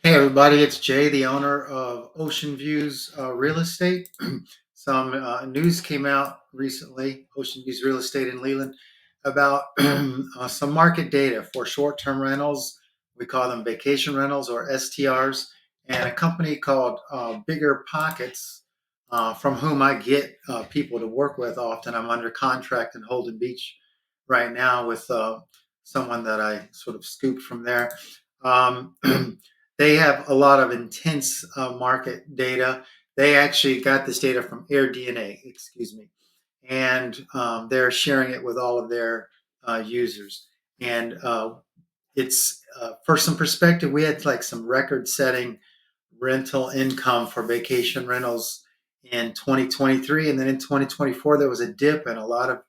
Hey everybody, it's Jay, the owner of Ocean Views Real Estate. Some news came out recently, Ocean Views Real Estate in Leland, about some market data for short-term rentals. We call them vacation rentals or STRs, and a company called Bigger Pockets, from whom I get people to work with often. I'm under contract in Holden Beach right now with someone that I sort of scooped from there. Um, They have a lot of intense market data. They actually got this data from AirDNA, excuse me, and they're sharing it with all of their users. And it's for some perspective, we had like some record-setting rental income for vacation rentals in 2023, and then in 2024 there was a dip and a lot of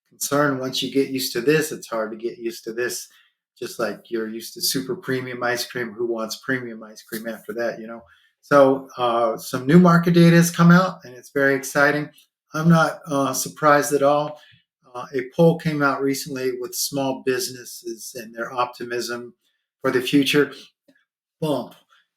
concern. Once you get used to this, it's hard to get used to this. Just like you're used to super premium ice cream, who wants premium ice cream after that, you know? So some new market data has come out, and it's very exciting. I'm not surprised at all. A poll came out recently with small businesses and their optimism for the future. Bump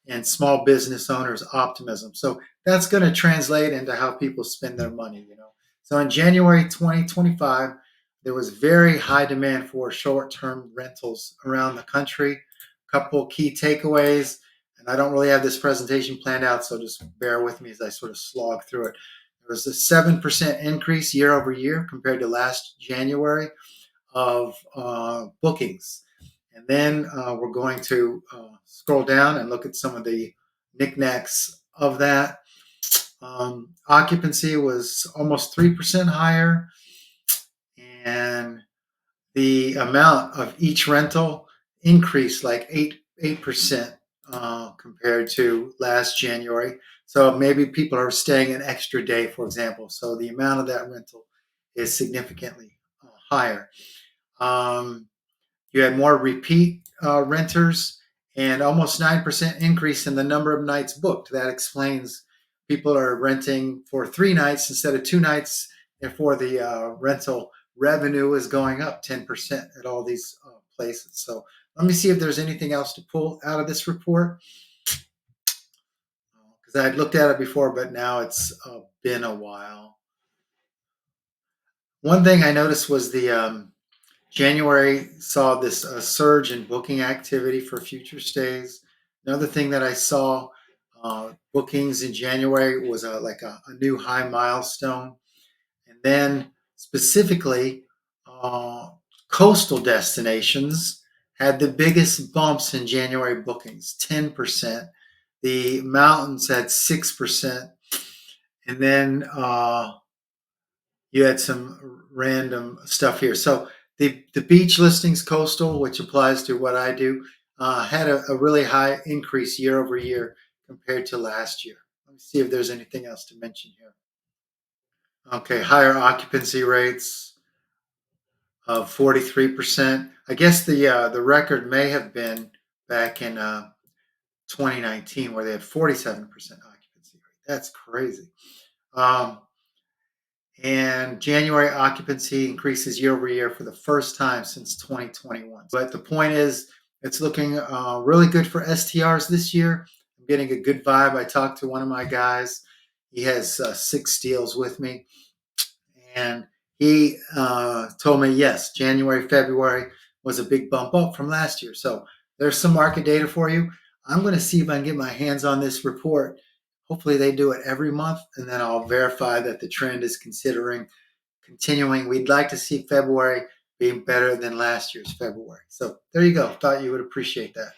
and small business owners' optimism. So that's going to translate into how people spend their money, you know. So in January 2025, there was very high demand for short-term rentals around the country. A couple key takeaways, and I don't really have this presentation planned out, so just bear with me as I sort of slog through it. There was a 7% increase year over year compared to last January of bookings. And then we're going to scroll down and look at some of the knickknacks of that. Occupancy was almost 3% higher, and the amount of each rental increased like 8% compared to last January. So maybe people are staying an extra day, for example. So the amount of that rental is significantly higher. Um, you had more repeat renters and almost 9% increase in the number of nights booked. That explains people are renting for 3 nights instead of 2 nights. Therefore, the rental revenue is going up 10% at all these places. So let me see if there's anything else to pull out of this report, because I had looked at it before, but now it's been a while. One thing I noticed was the January saw this surge in booking activity for future stays. Another thing that I saw, bookings in January was like a new high milestone. And then specifically, uh, coastal destinations had the biggest bumps in January bookings, 10%. The mountains had 6%. And then you had some random stuff here. So the beach listings coastal, which applies to what I do, had a really high increase year over year compared to last year. Let me see if there's anything else to mention here. Okay, higher occupancy rates of 43%. I guess the record may have been back in 2019 where they had 47% occupancy rate. That's crazy. Um, and January occupancy increases year over year for the first time since 2021. But the point is, it's looking really good for STRs this year. I'm getting a good vibe. I talked to one of my guys. He has 6 deals with me, and he told me, yes, January, February was a big bump up from last year. So there's some market data for you. I'm going to see if I can get my hands on this report. Hopefully they do it every month, and then I'll verify that the trend is considering continuing. We'd like to see February being better than last year's February. So there you go. Thought you would appreciate that.